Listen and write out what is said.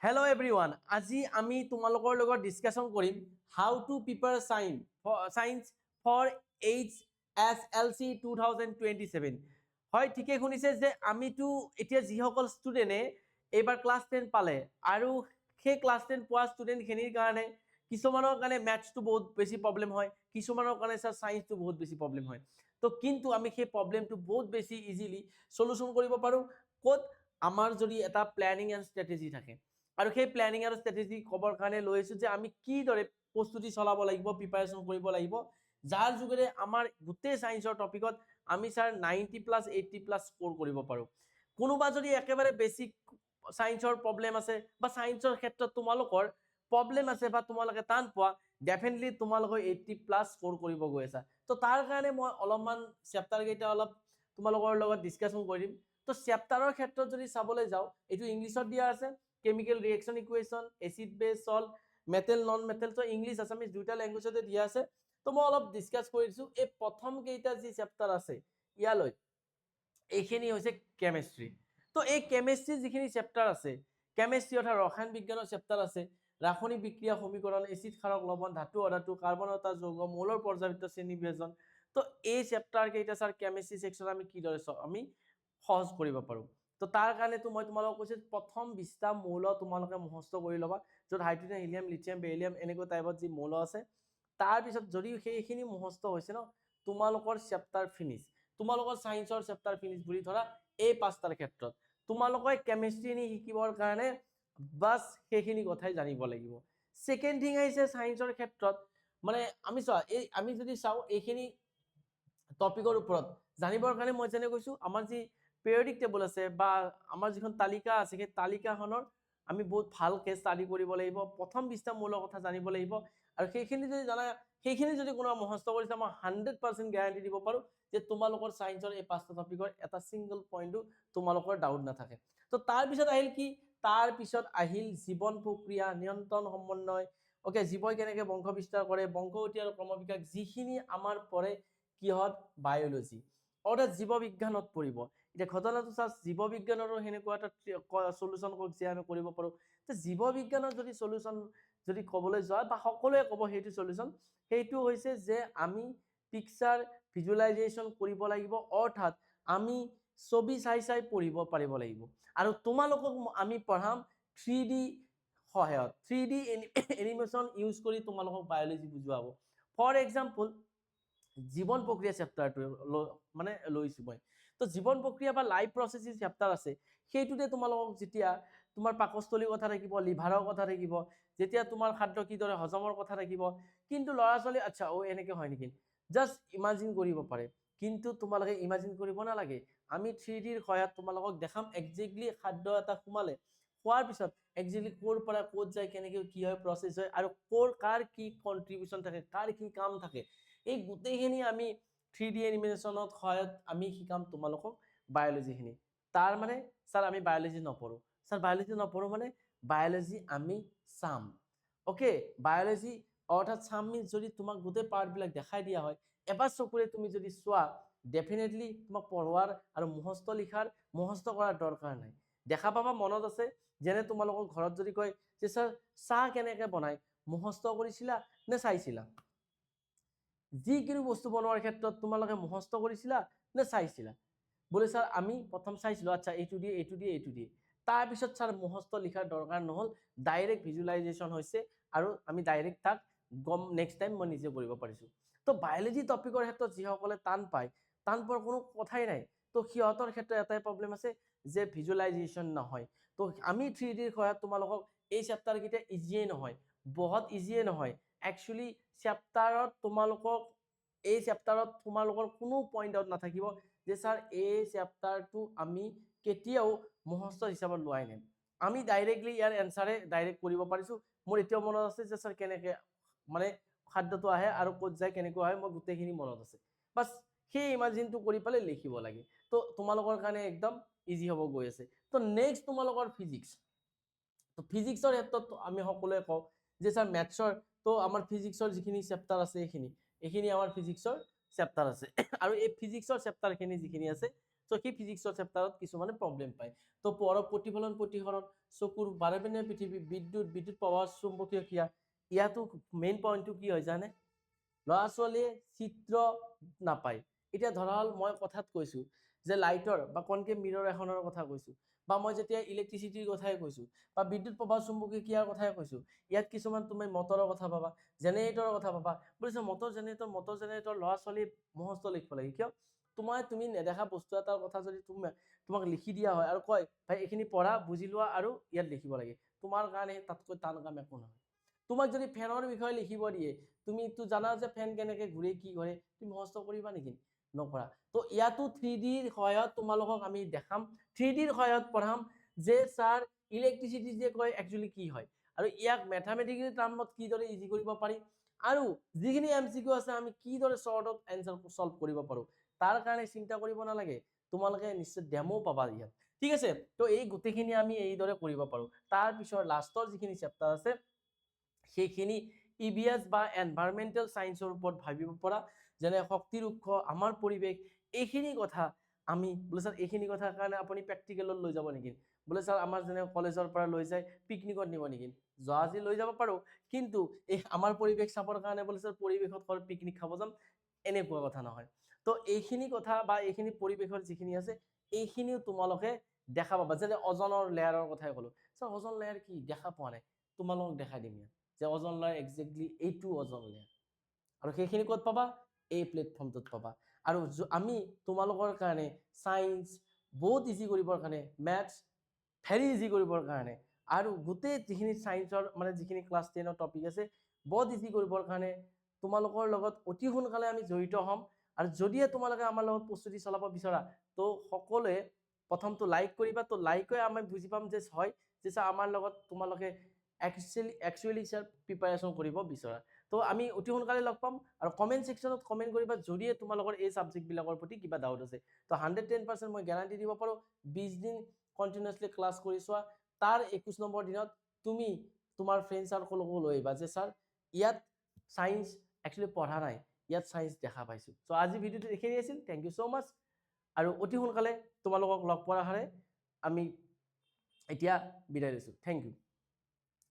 Hello everyone. আজি আমি তোমালোকৰ লগত ডিসকাশন কৰিম how to prepare science for HSLC 2027. হয় ঠিকে শুনিছে যে আমিতো এতিয়া যিসকল ষ্টুডেন্টে এবাৰ ক্লাস 10 পালে আৰু সেই ক্লাস 10 পোৱা ষ্টুডেন্ট খিনিৰ কাৰণে কিছুমানৰ কাৰণে ম্যাথছটো বহুত বেছি প্ৰবলেম হয়, কিছুমানৰ কাৰণে স্যাৰ সায়েন্সটো বহুত বেছি প্ৰবলেম হয়। তো কিন্তু আমি সেই প্ৰবলেমটো বহুত বেছি ইজিলি সলিউশন কৰিব পাৰো ক'ত আমাৰ যদি এটা প্ল্যানিং এন্ড স্ট্ৰ্যাটেজি থাকে। আৰু সেই প্ল্যানিং আৰু স্ট্ৰ্যাটেজি কবৰ কাৰণে লৈছো যে আমি কি দৰে প্ৰস্তুতি চলাব লাগিব, প্ৰিপাৰেচন কৰিব লাগিব, যাৰ যোগেৰে আমাৰ গোটেই সায়েন্সৰ টপিকত আমি স্যাৰ 90+ 80+ স্কোৰ কৰিব পাৰো। কোনোবা যদি একেবাৰে বেসিক সায়েন্সৰ প্ৰবলেম আছে বা সায়েন্সৰ ক্ষেত্ৰত তোমালোকৰ প্ৰবলেম আছে বা তোমালোকে টান পোৱা, ডেফিনেটলি তোমালোকে 80+ স্কোৰ কৰিব গৈ আছা। তো তাৰ কাৰণে মই অলপমান চেপ্টাৰ কেইটা অলপ তোমালোকৰ লগত ডিসকাশন কৰিম। তো চেপ্টাৰৰ ক্ষেত্ৰত যদি চাবলৈ যাও, এটো ইংলিছত দিয়া আছে chemical reaction equation, acid base salt, metal non metal, তো ইংলিশ আসামিজ দুইটা ল্যাঙ্গুয়েজতে দিয়া আছে। তো মই অলপ ডিসকাস কৰিছো এই প্ৰথম কেইটা যি চেপ্টাৰ আছে ইয়ালৈ এইখিনি হৈছে কেমিস্ট্ৰি। তো এই কেমিস্ট্ৰি যিখিনি চেপ্টাৰ আছে, কেমিস্ট্ৰি অৰ্থাৎ ৰসায়ন বিজ্ঞানৰ চেপ্টাৰ আছে, ৰাসায়নিক বিক্ৰিয়া সমীকৰণ, এসিড ক্ষাৰক লৱণ, ধাতু অধাতু, কাৰ্বন অতা যৌগ, মৌলৰ পৰ্যায়বৃত্ত শ্ৰেণী বিভাজন। তো এই চেপ্টাৰ কেইটা স্যাৰ কেমিস্ট্ৰি সেকশন আমি কি দৰে আমি সহজ কৰিব পাৰো। তো তাৰ কাৰণে তো মই তোমালোকক কৈছো প্ৰথম 20টা মৌল তোমালোকে মুখস্থ কৰি লবা, যত হাইড্ৰোজেন, হিলিয়াম, লিথিয়াম, বেৰিলিয়াম এনেকুৱা টাইপত যি মৌল আছে। তাৰ পিছত যদি সেইখিনি মুখস্থ হৈছে ন, তোমালোকৰ চেপ্টাৰ ফিনিশ, তোমালোকৰ সায়েন্সৰ চেপ্টাৰ ফিনিশ বুলি ধৰা। এই পাঁচটাৰ ক্ষেত্ৰত তোমালোকে কেমিস্ট্ৰি নি শিকিবৰ কাৰণে বাস সেইখিনি কথাই জানিব লাগিব। সেকেন্ড থিং আহিছে সায়েন্সৰ ক্ষেত্ৰত মানে আমি আমি যদি চাও এইখিনি টপিকৰ ওপৰত জানিবৰ কাৰণে মই যেনে কৈছো আমাৰ যি পিৰিয়ডিক টেবল আছে বা আমাৰ যিখন তালিকা আছে সেই তালিকাখনৰ আমি বহুত ভালকে স্টাডি কৰিব লাগিব। প্ৰথম 20টা মৌলৰ কথা জানিব লাগিব আৰু সেইখিনি যদি জানা, সেইখিনি যদি কোনো মুখস্থ কৰিছে, মই 100% গ্যাৰান্টি দিব পাৰো যে তোমালোকৰ সায়েন্সৰ এই পাঁচটা টপিকৰ এটা সিঙ্গল পইণ্টও তোমালোকৰ ডাউট নাথাকে। তো তাৰ পিছত আহিল কি, তাৰ পিছত আহিল জীৱন প্ৰক্ৰিয়া, নিয়ন্ত্ৰণ, সমন্বয়, ওকে, জীৱই কেনেকৈ বংশ বিস্তাৰ কৰে, বংশগতি আৰু ক্ৰমবিকাশ, যিখিনি আমাৰ পৰে কিহত বায়োলজি অৰ্থাৎ জীৱ বিজ্ঞানত পৰিব। এতিয়া ঘটনাটো চাওক, জীৱ বিজ্ঞানৰো সেনেকুৱা এটা সলিউশন যে আমি কৰিব পাৰো। তো জীৱ বিজ্ঞানৰ যদি সলিউশন যদি কবলৈ যোৱা বা সকলোৱে কব সেইটো সলিউশন, সেইটো হৈছে যে আমি পিকচাৰ ভিজুৱেলাইজেশ্যন কৰিব লাগিব, অৰ্থাৎ আমি ছবি চাই চাই পঢ়িব পাৰিব লাগিব। আৰু তোমালোকক আমি পঢ়াম 3D সহায়ত, 3D এনিমেশন ইউজ কৰি তোমালোকক বায়োলজি বুজোৱা হ'ব। ফৰ এক্সাম্পল জীৱন প্ৰক্ৰিয়া চেপ্টাৰটো মানে লৈছো মই। তো জীৱন প্ৰক্ৰিয়া বা লাইফ প্ৰসেস চেপ্টাৰ আছে, সেইটোতে তোমালোকক যেতিয়া তোমাৰ পাকস্থলীৰ কথা থাকিব, লিভাৰৰ কথা থাকিব, যেতিয়া তোমাৰ খাদ্য কিদৰে হজমৰ কথা থাকিব। কিন্তু ল'ৰা ছোৱালী আচ্ছা এনেকে হয় নেকি, জাষ্ট ইমাজিন কৰিব পাৰে, কিন্তু তোমালোকে ইমাজিন কৰিব নালাগে। আমি 3Dৰ সহায়ত তোমালোকক দেখাম একজেক্টলি খাদ্য এটা সোমালে খোৱাৰ পিছত একজেক্টলি ক'ৰ পৰা ক'ত যায়, কেনেকৈ কি হয়, প্ৰসেস হয়, আৰু কাৰ কি কন্ট্ৰিবিউশন থাকে, কাৰ কি কাম থাকে, এই গোটেইখিনি আমি 3D এনিমেশনত সহায়ত আমি শিকাম তোমালোকক বায়োলজিখিনি। তাৰ মানে স্যাৰ আমি বায়োলজি নপঢ়ো, স্যাৰ বায়োলজি নপঢ়ো মানে বায়োলজি আমি চাম। ওকে, বায়োলজি অৰ্থাৎ চাম মিন্স যদি তোমাক গোটেই পাৰ্টবিলাক দেখাই দিয়া হয়, এবাৰ চকুৰে তুমি যদি চোৱা, ডেফিনেটলি তোমাক পঢ়োৱাৰ আৰু মুখস্থ লিখাৰ মুখস্থ কৰাৰ দৰকাৰ নাই। দেখা পাবা মনত আছে, যেনে তোমালোকৰ ঘৰত যদি কয় যে স্যাৰ চাহ কেনেকৈ বনায়, মুখস্থ কৰিছিলা নে চাইছিলা? যিকোনো বস্তু বনোৱাৰ ক্ষেত্ৰত তোমালোকে মুখস্থ কৰিছিলা নে চাইছিলা? বোলে স্যাৰ আমি প্ৰথম চাইছিলো, আচ্ছা এইটো দিয়ে এইটো দিয়ে এইটো দিয়ে, তাৰপিছত স্যাৰ মুখস্থ লিখাৰ দৰকাৰ নহল, ডাইৰেক্ট ভিজুৱেলাইজেশ্যন হৈছে আৰু আমি ডাইৰেক্ট তাক গম নেক্সট টাইম মই নিজে কৰিব পাৰিছো। তো বায়োলজি টপিকৰ ক্ষেত্ৰত যিসকলে টান পায়, টান পোৱাৰ কোনো কথাই নাই। তো সিহঁতৰ ক্ষেত্ৰত এটাই প্ৰবলেম আছে যে ভিজুৱেলাইজেশ্যন নহয়। তো আমি 3Dৰ সহায়ত তোমালোকক এই চেপ্টাৰ কেইটা ইজিয়ে নহয়, বহুত ইজিয়ে নহয়। একচুয়ালি চেপ্টাৰত তোমালোকক এই চেপ্টাৰত তোমালোকৰ কোনো পইণ্ট আউট নাথাকিব যে স্যাৰ এই চেপ্টাৰটো আমি কেতিয়াও মুখস্থ হিচাপত লোৱাই নাই, আমি ডাইৰেক্টলি ইয়াৰ এনসাৰে ডাইৰেক্ট কৰিব পাৰিছো। মোৰ এতিয়াও মনত আছে যে স্যাৰ কেনেকৈ মানে খাদ্যটো আহে আৰু ক'ত যায় কেনেকৈ হয়, মই গোটেইখিনি মনত আছে। বাস সেই ইমাজিনটো কৰি পেলাই লিখিব লাগে। তো তোমালোকৰ কাৰণে একদম ইজি হ'ব গৈ আছে। তো নেক্সট তোমালোকৰ ফিজিক্স। তো ফিজিক্সৰ ক্ষেত্ৰত আমি সকলোৱে কওঁ যে স্যাৰ ম্যাথছৰ, তো আমাৰ ফিজিক্সৰ যিখিনি চেপ্টাৰ আছে এইখিনি আমাৰ ফিজিক্সৰ চেপ্টাৰ আছে। আৰু এই ফিজিক্সৰ চেপ্টাৰখিনি যিখিনি আছে, তো চ' সেই ফিজিক্সৰ চেপ্টাৰত কিছুমানে প্ৰব্লেম পায়। তো প্ৰতিফলন প্ৰতিসৰণ, চকুৰ বাৰেবেনীয়া পৃথিৱী, বিদ্যুৎ প্ৰবাহ, চুম্বকীয় ক্ৰিয়া, ইয়াতো মেইন পইণ্টটো কি হয় জানে, ল'ৰা ছোৱালীয়ে চিত্ৰ নাপায়। এতিয়া ধৰা হ'ল মই কথাত কৈছো যে লাইটৰ বা কনকেভ মিৰৰ এখনৰ কথা কৈছো, বা মই যেতিয়া ইলেক্ট্ৰিচিটিৰ কথাই কৈছো, বা বিদ্যুৎ প্ৰবাহ চুম্বকীয় ক্ৰিয়াৰ কথাই কৈছো, ইয়াত কিছুমান তুমি মটৰৰ কথা পাবা, জেনেৰেটৰৰ কথা পাবা, বুজিছা, মটৰ জেনেৰেটৰ ল'ৰা ছোৱালী মুখস্থ লিখিব লাগে। কিয়, তুমি নেদেখা বস্তু এটাৰ কথা যদি তোমাক লিখি দিয়া হয় আৰু কয় ভাই এইখিনি পঢ়া, বুজি লোৱা আৰু ইয়াত লিখিব লাগে, তোমাৰ কাৰণে তাতকৈ টান কাম একো নহয়। তোমাক যদি ফেনৰ বিষয়ে লিখিব দিয়ে, তুমিতো জানা যে ফেন কেনেকে ঘূৰে, কি কৰে, তুমি মুখস্থ কৰিবা নেকি, নকৰা। তো ইয়াতো 3Dৰ সহায়ত তোমালোকক আমি দেখাম, 3Dৰ সহায়ত পঢ়াম যে ছাৰ ইলেক্ট্ৰিচিটি যে কয় একচুৱেলি কি হয়, আৰু ইয়াক মেথামেটিকেল টাৰ্মত কিদৰে ইজি কৰিব পাৰি, আৰু যিখিনি MCQ আছে আমি কিদৰে শ্বৰ্টত এনসাৰ সলভ কৰিব পাৰো, তাৰ কাৰণে চিন্তা কৰিব নালাগে, তোমালোকে নিশ্চয় ডেমো পাবা ইয়াত, ঠিক আছে। তো এই গোটেইখিনি আমি এইদৰে কৰিব পাৰো। তাৰ পিছৰ লাষ্টৰ যিখিনি চেপ্টাৰ আছে সেইখিনি EVS বা এনভাইৰনমেন্টেল সায়েন্সৰ ওপৰত ভাবিব পৰা, যেনে শক্তিৰ উৎস, আমাৰ পৰিৱেশ, এইখিনি কথা আমি বোলে স্যাৰ এইখিনি কথাৰ কাৰণে আপুনি প্ৰেক্টিকেলত লৈ যাব নেকি, বোলে স্যাৰ আমাৰ যেনে কলেজৰ পৰা লৈ যায় পিকনিকত নিব নেকি, আজি লৈ যাব পাৰো, কিন্তু এই আমাৰ পৰিৱেশ চাবৰ কাৰণে বোলে স্যাৰ পৰিৱেশত পিকনিক খাব যাম, এনেকুৱা কথা নহয়। তো এইখিনি কথা বা এইখিনি পৰিৱেশৰ যিখিনি আছে এইখিনিও তোমালোকে দেখা পাবা। যেনে অজনৰ লেয়াৰৰ কথাই ক'লো, স্যাৰ অজন লেয়াৰ কি দেখা পোৱা নাই, তোমালোকক দেখাই দিম যে অজন লেয়াৰ একজেক্টলি এইটো অজন লেয়াৰ, আৰু সেইখিনি ক'ত পাবা, এই প্লেটফৰ্মটোত পাবা। আৰু আমি তোমালোকৰ কাৰণে সায়েন্স বহুত ইজি কৰিবৰ কাৰণে, মেথছ ভেৰি ইজি কৰিবৰ কাৰণে, আৰু গোটেই যিখিনি সায়েন্সৰ মানে যিখিনি ক্লাছ 10ৰ টপিক আছে বহুত ইজি কৰিবৰ কাৰণে তোমালোকৰ লগত অতি সোনকালে আমি জড়িত হ'ম। আৰু যদিহে তোমালোকে আমাৰ লগত প্ৰস্তুতি চলাব বিচৰা, তো সকলোৱে প্ৰথমটো লাইক কৰিবা, তো লাইকে আমি বুজি পাম যে হয় যে স্যাৰ আমাৰ লগত তোমালোকে একচুৱেলি স্যাৰ প্ৰিপাৰেশ্যন কৰিব বিচৰা। তো আমি অতি সোনকালে লগ পাম, আৰু কমেণ্ট ছেকশ্যনত কমেণ্ট কৰিবা যদিহে তোমালোকৰ এই ছাবজেক্টবিলাকৰ প্ৰতি কিবা ডাউট আছে। তো 110% মই গেৰাণ্টি দিব পাৰোঁ, 20 দিন কণ্টিনিউয়াছলি ক্লাছ কৰি চোৱা, তাৰ 21 নম্বৰ দিনত তুমি তোমাৰ ফ্ৰেণ্ড চাৰ্কলকো লৈ আহিবা যে স্যাৰ ইয়াত সায়েন্স একচুৱেলি পঢ়া নাই, ইয়াত সায়েন্স দেখা পাইছো। চ' আজি ভিডিঅ'টো এইখিনি আছিল, থেংক ইউ ছ' মাছ, আৰু অতি সোনকালে তোমালোকক লগ পোৱাৰ আশাৰে আমি এতিয়া বিদায় লৈছোঁ, থেংক ইউ।